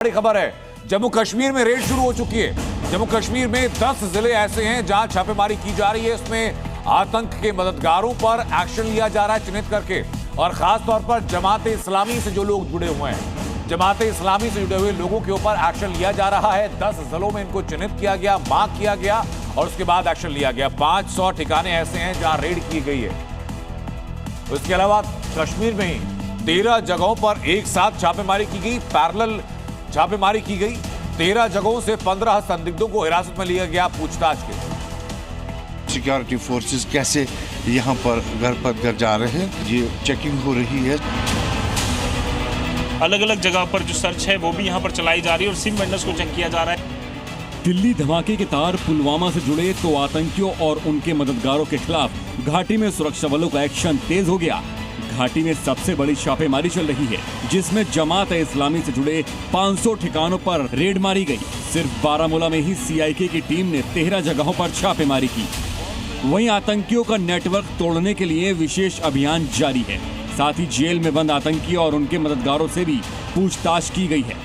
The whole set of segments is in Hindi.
बड़ी खबर है, जम्मू कश्मीर में रेड शुरू हो चुकी है। जम्मू कश्मीर में 10 जिले ऐसे हैं जहां छापेमारी की जा रही है। इसमें आतंक के मददगारों पर एक्शन लिया जा रहा है चिन्हित करके, और खास तौर पर जमाते इस्लामी से जो लोग जुड़े हुए हैं, जमाते इस्लामी से जुड़े हुए लोगों के ऊपर एक्शन लिया जा रहा है। 10 जिलों में इनको चिन्हित किया गया, मार्क किया गया और उसके बाद एक्शन लिया गया। 500 ठिकाने ऐसे हैं जहां रेड की गई है। उसके अलावा कश्मीर में ही 13 जगहों पर एक साथ छापेमारी की गई, पैरेलल छापेमारी की गई। 13 जगहों से 15 संदिग्धों को हिरासत में लिया गया पूछताछ के लिए। सिक्योरिटी फोर्सेस कैसे यहाँ पर घर जा रहे हैं, ये चेकिंग हो रही है। अलग अलग जगह पर जो सर्च है वो भी यहाँ पर चलाई जा रही है और सिम वेंडर्स को चेक किया जा रहा है। दिल्ली धमाके के तार पुलवामा से जुड़े तो आतंकियों और उनके मददगारों के खिलाफ घाटी में सुरक्षा बलों का एक्शन तेज हो गया। घाटी में सबसे बड़ी छापेमारी चल रही है, जिसमें जमात इस्लामी से जुड़े 500 ठिकानों पर रेड मारी गई। सिर्फ बारामूला में ही सीआईके की टीम ने 13 जगहों पर छापेमारी की। वहीं आतंकियों का नेटवर्क तोड़ने के लिए विशेष अभियान जारी है। साथ ही जेल में बंद आतंकी और उनके मददगारों से भी पूछताछ की गई है।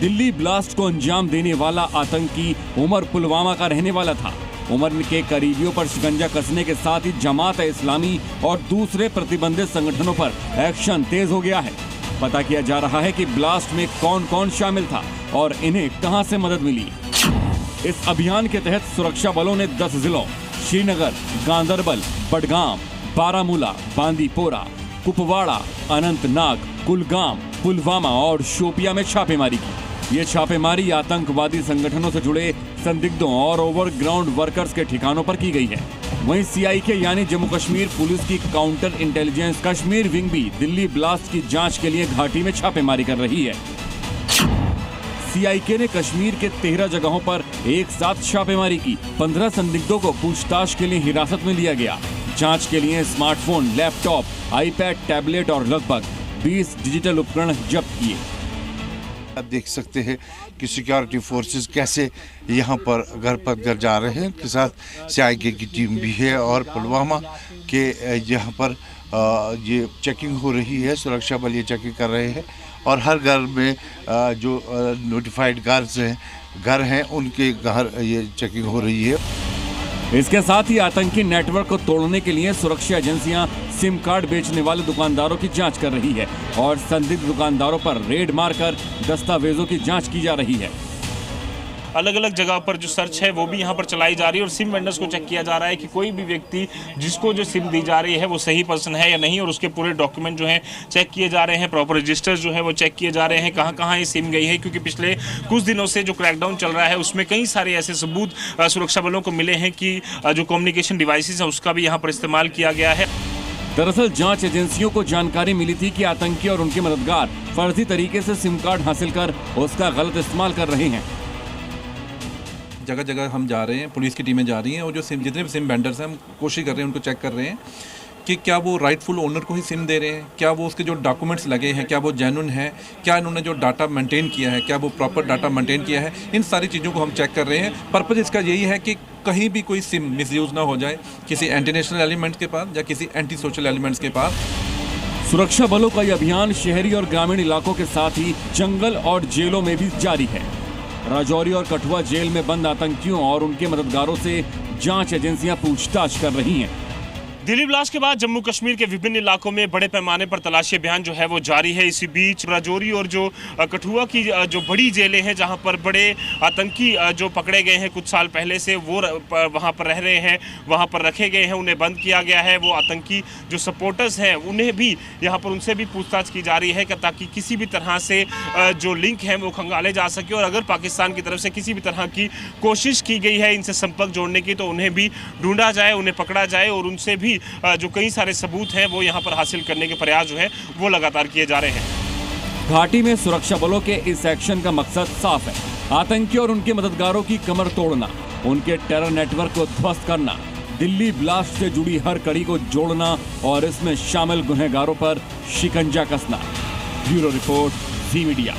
दिल्ली ब्लास्ट को अंजाम देने वाला आतंकी उमर पुलवामा का रहने वाला था। उमर के करीबियों पर शिकंजा कसने के साथ ही जमात इस्लामी और दूसरे प्रतिबंधित संगठनों पर एक्शन तेज हो गया है। पता किया जा रहा है कि ब्लास्ट में कौन कौन शामिल था और इन्हें कहां से मदद मिली। इस अभियान के तहत सुरक्षा बलों ने 10 जिलों श्रीनगर, गांदरबल, बडगाम, बारामूला, बांदीपोरा, कुपवाड़ा, अनंतनाग, कुलगाम, पुलवामा और शोपिया में छापेमारी की। ये छापेमारी आतंकवादी संगठनों से जुड़े संदिग्धों और ओवरग्राउंड वर्कर्स के ठिकानों पर की गई है। वहीं सीआईके यानी जम्मू कश्मीर पुलिस की काउंटर इंटेलिजेंस कश्मीर विंग भी दिल्ली ब्लास्ट की जांच के लिए घाटी में छापेमारी कर रही है। सीआईके ने कश्मीर के 13 जगहों पर एक साथ छापेमारी की। 15 संदिग्धों को पूछताछ के लिए हिरासत में लिया गया। जांच के लिए स्मार्टफोन, लैपटॉप, आईपैड, टैबलेट और लगभग 20 डिजिटल उपकरण जब्त किए। आप देख सकते हैं कि सिक्योरिटी फोर्सेस कैसे यहाँ पर घर जा रहे हैं। के साथ सीआईके की टीम भी है और पुलवामा के यहाँ पर ये चेकिंग हो रही है। सुरक्षा बल ये चेकिंग कर रहे हैं और हर घर में जो नोटिफाइड घर हैं उनके घर ये चेकिंग हो रही है। इसके साथ ही आतंकी नेटवर्क को तोड़ने के लिए सुरक्षा एजेंसियां सिम कार्ड बेचने वाले दुकानदारों की जांच कर रही है और संदिग्ध दुकानदारों पर रेड मारकर दस्तावेजों की जांच की जा रही है। अलग अलग जगह पर जो सर्च है वो भी यहाँ पर चलाई जा रही है और सिम वेंडर्स को चेक किया जा रहा है कि कोई भी व्यक्ति जिसको जो सिम दी जा रही है वो सही पर्सन है या नहीं, और उसके पूरे डॉक्यूमेंट जो हैं चेक किए जा रहे हैं। प्रॉपर रजिस्टर्स जो है वो चेक किए जा रहे हैं, कहाँ कहाँ ये सिम गई है, क्योंकि पिछले कुछ दिनों से जो क्रैकडाउन चल रहा है उसमें कई सारे ऐसे सबूत सुरक्षा बलों को मिले हैं कि जो कम्युनिकेशन डिवाइसेज है उसका भी यहाँ पर इस्तेमाल किया गया है। दरअसल जांच एजेंसियों को जानकारी मिली थी कि आतंकी और उनके मददगार फर्जी तरीके से सिम कार्ड हासिल कर उसका गलत इस्तेमाल कर रहे हैं। जगह जगह हम जा रहे हैं, पुलिस की टीमें जा रही हैं और जो जितने भी सिम वेंडर्स हैं हम कोशिश कर रहे हैं उनको चेक कर रहे हैं कि क्या वो राइटफुल ओनर को ही सिम दे रहे हैं, क्या वो उसके जो डॉक्यूमेंट्स लगे हैं क्या वो जेन्युइन है, क्या इन्होंने जो डाटा मेंटेन किया है क्या वो प्रॉपर डाटा मेंटेन किया है। इन सारी चीज़ों को हम चेक कर रहे हैं। पर्पज़ इसका यही है कि कहीं भी कोई सिम मिसयूज़ ना हो जाए किसी एंटी नेशनल एलिमेंट्स के पास या किसी एंटी सोशल एलिमेंट्स के पास। सुरक्षा बलों का यह अभियान शहरी और ग्रामीण इलाकों के साथ ही जंगल और जेलों में भी जारी है। राजौरी और कठुआ जेल में बंद आतंकियों और उनके मददगारों से जांच एजेंसियां पूछताछ कर रही हैं। दिल्ली ब्लास्ट के बाद जम्मू कश्मीर के विभिन्न इलाकों में बड़े पैमाने पर तलाशी अभियान जो है वो जारी है। इसी बीच राजौरी और जो कठुआ की जो बड़ी जेलें हैं जहां पर बड़े आतंकी जो पकड़े गए हैं कुछ साल पहले से वो वहां पर रह रहे हैं, वहां पर रखे गए हैं, उन्हें बंद किया गया है। वो आतंकी जो सपोर्टर्स हैं उन्हें भी यहाँ पर उनसे भी पूछताछ की जा रही है ताकि किसी भी तरह से जो लिंक हैं वो खंगाले जा सके, और अगर पाकिस्तान की तरफ से किसी भी तरह की कोशिश की गई है इनसे संपर्क जोड़ने की तो उन्हें भी ढूंढा जाए, उन्हें पकड़ा जाए और उनसे भी जो कई सारे सबूत हैं वो यहाँ पर हासिल करने के प्रयास जो है वो लगातार किए जा रहे हैं। घाटी में सुरक्षा बलों के इस एक्शन का मकसद साफ है, आतंकी और उनके मददगारों की कमर तोड़ना, उनके टेरर नेटवर्क को ध्वस्त करना, दिल्ली ब्लास्ट से जुड़ी हर कड़ी को जोड़ना और इसमें शामिल गुनहगारों पर शिकंजा कसना। ब्यूरो रिपोर्ट, जी मीडिया।